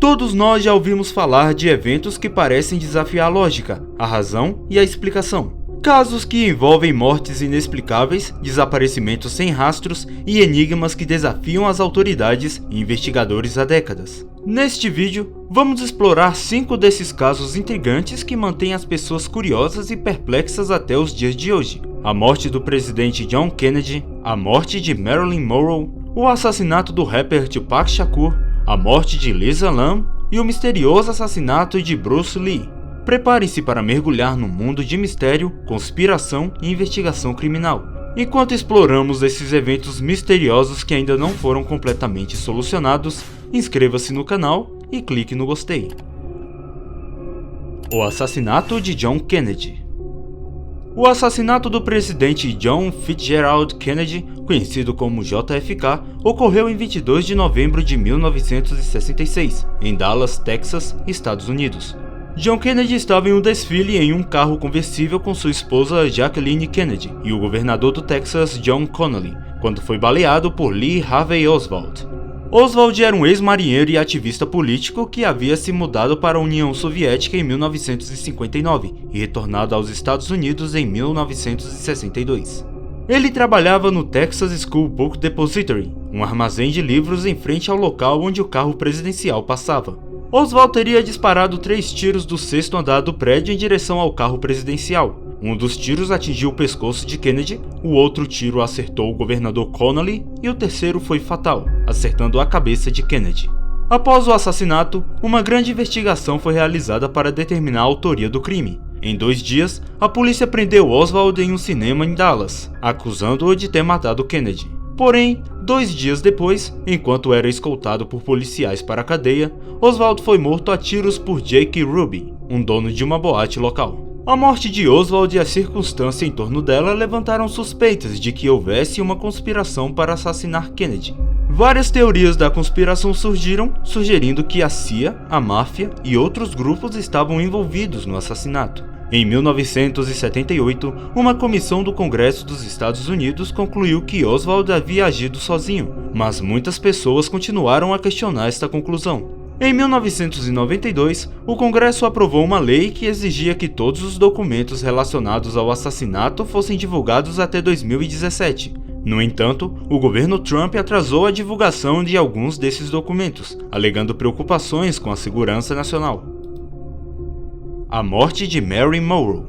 Todos nós já ouvimos falar de eventos que parecem desafiar a lógica, a razão e a explicação. Casos que envolvem mortes inexplicáveis, desaparecimentos sem rastros e enigmas que desafiam as autoridades e investigadores há décadas. Neste vídeo, vamos explorar 5 desses casos intrigantes que mantêm as pessoas curiosas e perplexas até os dias de hoje. A morte do presidente John Kennedy, a morte de Marilyn Monroe, o assassinato do rapper Tupac Shakur, a morte de Lisa Lam e o misterioso assassinato de Bruce Lee. Preparem-se para mergulhar no mundo de mistério, conspiração e investigação criminal, enquanto exploramos esses eventos misteriosos que ainda não foram completamente solucionados. Inscreva-se no canal e clique no gostei. O assassinato de John Kennedy. O assassinato do presidente John Fitzgerald Kennedy, conhecido como JFK, ocorreu em 22 de novembro de 1966, em Dallas, Texas, Estados Unidos. John Kennedy estava em um desfile em um carro conversível com sua esposa Jacqueline Kennedy e o governador do Texas, John Connally, quando foi baleado por Lee Harvey Oswald. Oswald era um ex-marinheiro e ativista político que havia se mudado para a União Soviética em 1959 e retornado aos Estados Unidos em 1962. Ele trabalhava no Texas School Book Depository, um armazém de livros em frente ao local onde o carro presidencial passava. Oswald teria disparado 3 tiros do 6º andar do prédio em direção ao carro presidencial. Um dos tiros atingiu o pescoço de Kennedy, o outro tiro acertou o governador Connally e o terceiro foi fatal, acertando a cabeça de Kennedy. Após o assassinato, uma grande investigação foi realizada para determinar a autoria do crime. Em 2 dias, a polícia prendeu Oswald em um cinema em Dallas, acusando-o de ter matado Kennedy. Porém, 2 dias depois, enquanto era escoltado por policiais para a cadeia, Oswald foi morto a tiros por Jake Ruby, um dono de uma boate local. A morte de Oswald e a circunstância em torno dela levantaram suspeitas de que houvesse uma conspiração para assassinar Kennedy. Várias teorias da conspiração surgiram, sugerindo que a CIA, a máfia e outros grupos estavam envolvidos no assassinato. Em 1978, uma comissão do Congresso dos Estados Unidos concluiu que Oswald havia agido sozinho, mas muitas pessoas continuaram a questionar esta conclusão. Em 1992, o Congresso aprovou uma lei que exigia que todos os documentos relacionados ao assassinato fossem divulgados até 2017. No entanto, o governo Trump atrasou a divulgação de alguns desses documentos, alegando preocupações com a segurança nacional. A morte de Marilyn Monroe.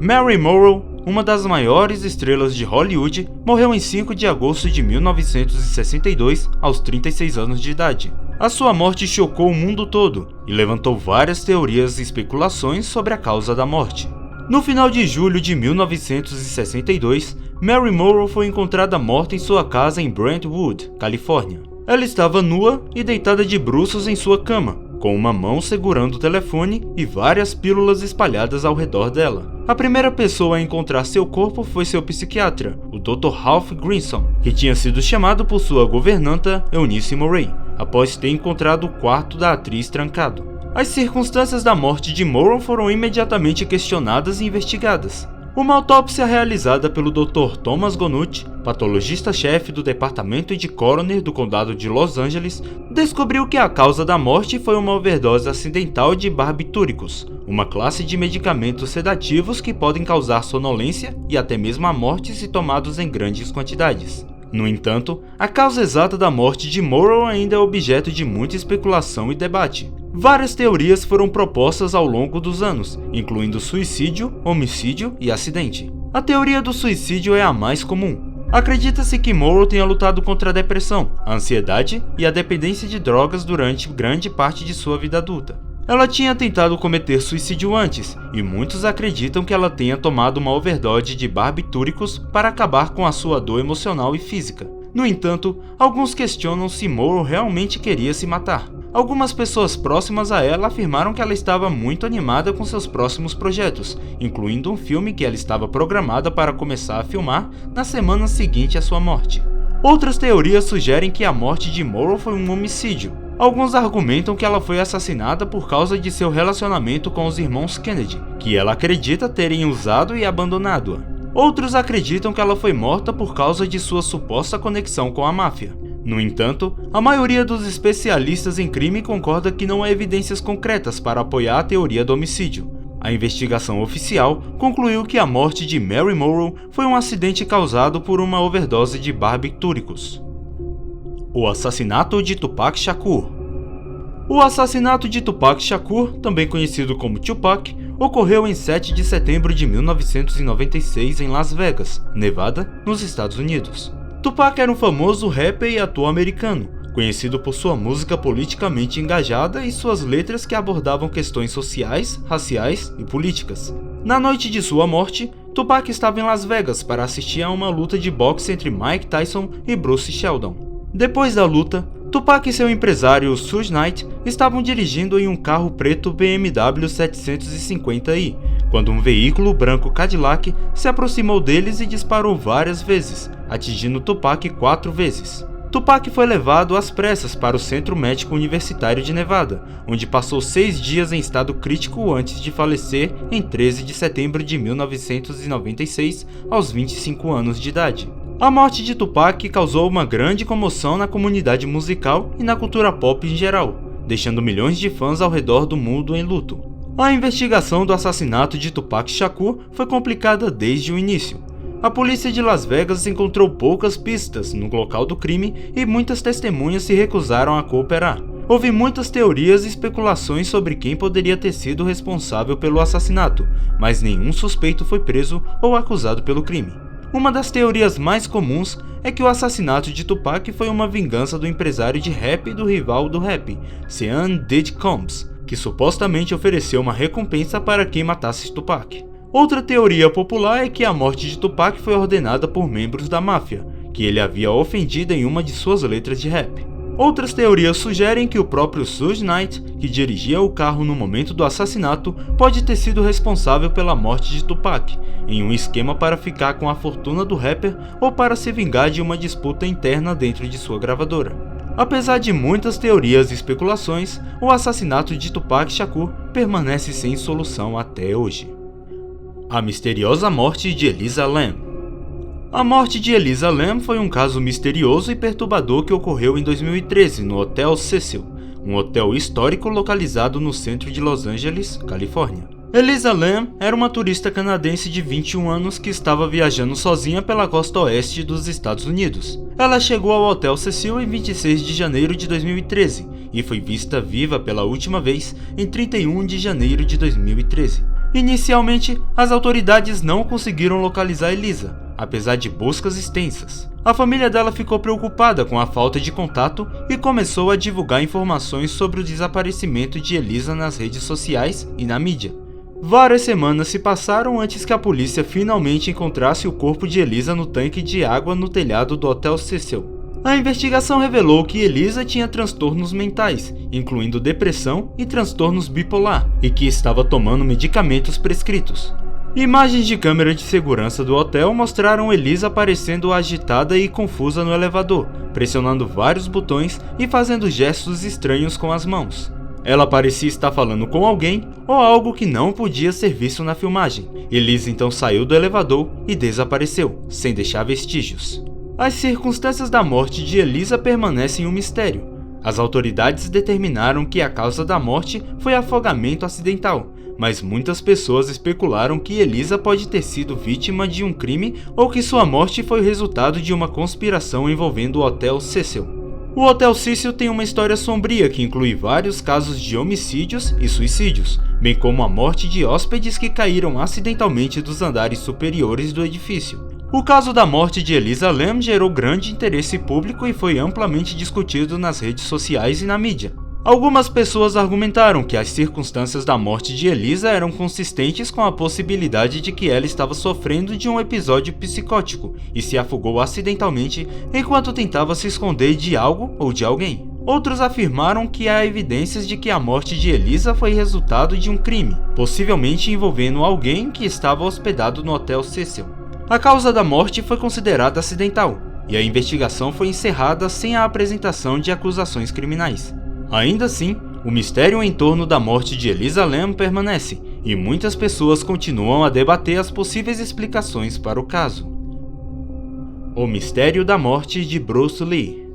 Marilyn Monroe, uma das maiores estrelas de Hollywood, morreu em 5 de agosto de 1962, aos 36 anos de idade. A sua morte chocou o mundo todo e levantou várias teorias e especulações sobre a causa da morte. No final de julho de 1962, Marilyn Monroe foi encontrada morta em sua casa em Brentwood, Califórnia. Ela estava nua e deitada de bruços em sua cama, com uma mão segurando o telefone e várias pílulas espalhadas ao redor dela. A primeira pessoa a encontrar seu corpo foi seu psiquiatra, o Dr. Ralph Grinson, que tinha sido chamado por sua governanta Eunice Murray, após ter encontrado o quarto da atriz trancado. As circunstâncias da morte de Monroe foram imediatamente questionadas e investigadas. Uma autópsia realizada pelo Dr. Thomas Gonucci, patologista-chefe do Departamento de Coroner do Condado de Los Angeles, descobriu que a causa da morte foi uma overdose acidental de barbitúricos, uma classe de medicamentos sedativos que podem causar sonolência e até mesmo a morte se tomados em grandes quantidades. No entanto, a causa exata da morte de Monroe ainda é objeto de muita especulação e debate. Várias teorias foram propostas ao longo dos anos, incluindo suicídio, homicídio e acidente. A teoria do suicídio é a mais comum. Acredita-se que Monroe tenha lutado contra a depressão, a ansiedade e a dependência de drogas durante grande parte de sua vida adulta. Ela tinha tentado cometer suicídio antes, e muitos acreditam que ela tenha tomado uma overdose de barbitúricos para acabar com a sua dor emocional e física. No entanto, alguns questionam se Monroe realmente queria se matar. Algumas pessoas próximas a ela afirmaram que ela estava muito animada com seus próximos projetos, incluindo um filme que ela estava programada para começar a filmar na semana seguinte à sua morte. Outras teorias sugerem que a morte de Monroe foi um homicídio. Alguns argumentam que ela foi assassinada por causa de seu relacionamento com os irmãos Kennedy, que ela acredita terem usado e abandonado-a. Outros acreditam que ela foi morta por causa de sua suposta conexão com a máfia. No entanto, a maioria dos especialistas em crime concorda que não há evidências concretas para apoiar a teoria do homicídio. A investigação oficial concluiu que a morte de Mary Morrow foi um acidente causado por uma overdose de barbitúricos. O assassinato de Tupac Shakur. O assassinato de Tupac Shakur, também conhecido como Tupac, ocorreu em 7 de setembro de 1996 em Las Vegas, Nevada, nos Estados Unidos. Tupac era um famoso rapper e ator americano, conhecido por sua música politicamente engajada e suas letras que abordavam questões sociais, raciais e políticas. Na noite de sua morte, Tupac estava em Las Vegas para assistir a uma luta de boxe entre Mike Tyson e Bruce Seldon. Depois da luta, Tupac e seu empresário Suge Knight estavam dirigindo em um carro preto BMW 750i, quando um veículo branco Cadillac se aproximou deles e disparou várias vezes, atingindo Tupac 4 vezes. Tupac foi levado às pressas para o Centro Médico Universitário de Nevada, onde passou 6 dias em estado crítico antes de falecer em 13 de setembro de 1996, aos 25 anos de idade. A morte de Tupac causou uma grande comoção na comunidade musical e na cultura pop em geral, deixando milhões de fãs ao redor do mundo em luto. A investigação do assassinato de Tupac Shakur foi complicada desde o início. A polícia de Las Vegas encontrou poucas pistas no local do crime e muitas testemunhas se recusaram a cooperar. Houve muitas teorias e especulações sobre quem poderia ter sido responsável pelo assassinato, mas nenhum suspeito foi preso ou acusado pelo crime. Uma das teorias mais comuns é que o assassinato de Tupac foi uma vingança do empresário de rap e do rival do rap, Sean Diddy Combs, que supostamente ofereceu uma recompensa para quem matasse Tupac. Outra teoria popular é que a morte de Tupac foi ordenada por membros da máfia, que ele havia ofendido em uma de suas letras de rap. Outras teorias sugerem que o próprio Suge Knight, que dirigia o carro no momento do assassinato, pode ter sido responsável pela morte de Tupac, em um esquema para ficar com a fortuna do rapper ou para se vingar de uma disputa interna dentro de sua gravadora. Apesar de muitas teorias e especulações, o assassinato de Tupac Shakur permanece sem solução até hoje. A misteriosa morte de Elisa Lam. A morte de Elisa Lam foi um caso misterioso e perturbador que ocorreu em 2013 no Hotel Cecil, um hotel histórico localizado no centro de Los Angeles, Califórnia. Elisa Lam era uma turista canadense de 21 anos que estava viajando sozinha pela costa oeste dos Estados Unidos. Ela chegou ao Hotel Cecil em 26 de janeiro de 2013 e foi vista viva pela última vez em 31 de janeiro de 2013. Inicialmente, as autoridades não conseguiram localizar Elisa, apesar de buscas extensas. A família dela ficou preocupada com a falta de contato e começou a divulgar informações sobre o desaparecimento de Elisa nas redes sociais e na mídia. Várias semanas se passaram antes que a polícia finalmente encontrasse o corpo de Elisa no tanque de água no telhado do Hotel Cecil. A investigação revelou que Elisa tinha transtornos mentais, incluindo depressão e transtornos bipolar, e que estava tomando medicamentos prescritos. Imagens de câmera de segurança do hotel mostraram Elisa parecendo agitada e confusa no elevador, pressionando vários botões e fazendo gestos estranhos com as mãos. Ela parecia estar falando com alguém ou algo que não podia ser visto na filmagem. Elisa então saiu do elevador e desapareceu, sem deixar vestígios. As circunstâncias da morte de Elisa permanecem um mistério. As autoridades determinaram que a causa da morte foi afogamento acidental, mas muitas pessoas especularam que Elisa pode ter sido vítima de um crime ou que sua morte foi resultado de uma conspiração envolvendo o Hotel Cecil. O Hotel Cecil tem uma história sombria que inclui vários casos de homicídios e suicídios, bem como a morte de hóspedes que caíram acidentalmente dos andares superiores do edifício. O caso da morte de Elisa Lam gerou grande interesse público e foi amplamente discutido nas redes sociais e na mídia. Algumas pessoas argumentaram que as circunstâncias da morte de Elisa eram consistentes com a possibilidade de que ela estava sofrendo de um episódio psicótico e se afogou acidentalmente enquanto tentava se esconder de algo ou de alguém. Outros afirmaram que há evidências de que a morte de Elisa foi resultado de um crime, possivelmente envolvendo alguém que estava hospedado no Hotel Cecil. A causa da morte foi considerada acidental, e a investigação foi encerrada sem a apresentação de acusações criminais. Ainda assim, o mistério em torno da morte de Elisa Lam permanece, e muitas pessoas continuam a debater as possíveis explicações para o caso. O mistério da morte de Bruce Lee.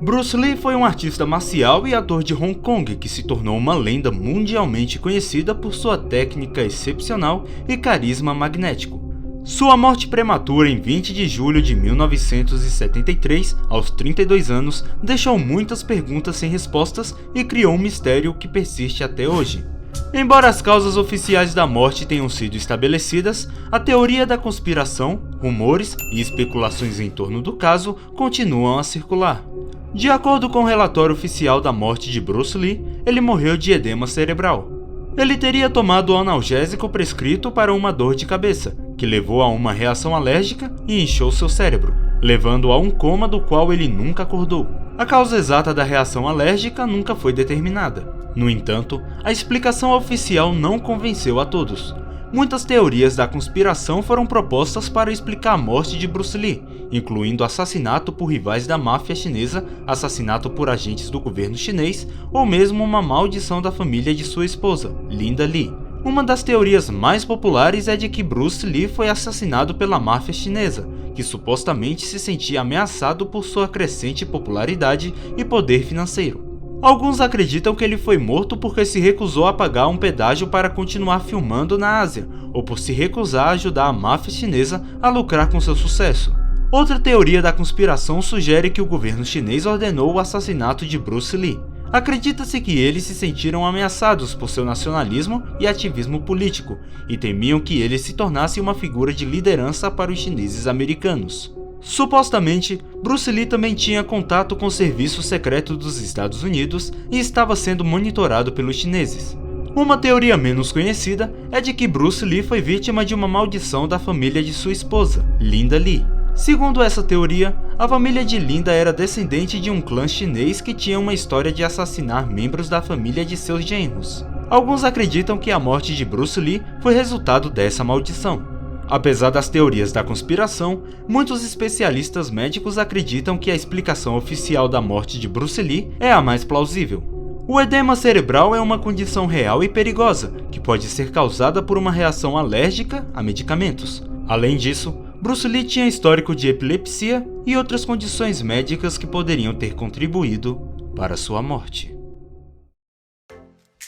Bruce Lee foi um artista marcial e ator de Hong Kong que se tornou uma lenda mundialmente conhecida por sua técnica excepcional e carisma magnético. Sua morte prematura em 20 de julho de 1973, aos 32 anos, deixou muitas perguntas sem respostas e criou um mistério que persiste até hoje. Embora as causas oficiais da morte tenham sido estabelecidas, a teoria da conspiração, rumores e especulações em torno do caso continuam a circular. De acordo com o relatório oficial da morte de Bruce Lee, ele morreu de edema cerebral. Ele teria tomado o analgésico prescrito para uma dor de cabeça, que levou a uma reação alérgica e inchou seu cérebro, levando a um coma do qual ele nunca acordou. A causa exata da reação alérgica nunca foi determinada. No entanto, a explicação oficial não convenceu a todos. Muitas teorias da conspiração foram propostas para explicar a morte de Bruce Lee, incluindo assassinato por rivais da máfia chinesa, assassinato por agentes do governo chinês ou mesmo uma maldição da família de sua esposa, Linda Lee. Uma das teorias mais populares é de que Bruce Lee foi assassinado pela máfia chinesa, que supostamente se sentia ameaçado por sua crescente popularidade e poder financeiro. Alguns acreditam que ele foi morto porque se recusou a pagar um pedágio para continuar filmando na Ásia, ou por se recusar a ajudar a máfia chinesa a lucrar com seu sucesso. Outra teoria da conspiração sugere que o governo chinês ordenou o assassinato de Bruce Lee. Acredita-se que eles se sentiram ameaçados por seu nacionalismo e ativismo político, e temiam que ele se tornasse uma figura de liderança para os chineses americanos. Supostamente, Bruce Lee também tinha contato com o serviço secreto dos Estados Unidos e estava sendo monitorado pelos chineses. Uma teoria menos conhecida é de que Bruce Lee foi vítima de uma maldição da família de sua esposa, Linda Lee. Segundo essa teoria, a família de Linda era descendente de um clã chinês que tinha uma história de assassinar membros da família de seus genros. Alguns acreditam que a morte de Bruce Lee foi resultado dessa maldição. Apesar das teorias da conspiração, muitos especialistas médicos acreditam que a explicação oficial da morte de Bruce Lee é a mais plausível. O edema cerebral é uma condição real e perigosa, que pode ser causada por uma reação alérgica a medicamentos. Além disso, Bruce Lee tinha histórico de epilepsia e outras condições médicas que poderiam ter contribuído para sua morte.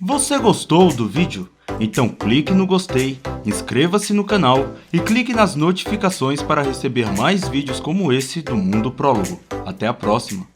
Você gostou do vídeo? Então clique no gostei, inscreva-se no canal e clique nas notificações para receber mais vídeos como esse do Mundo Prólogo. Até a próxima!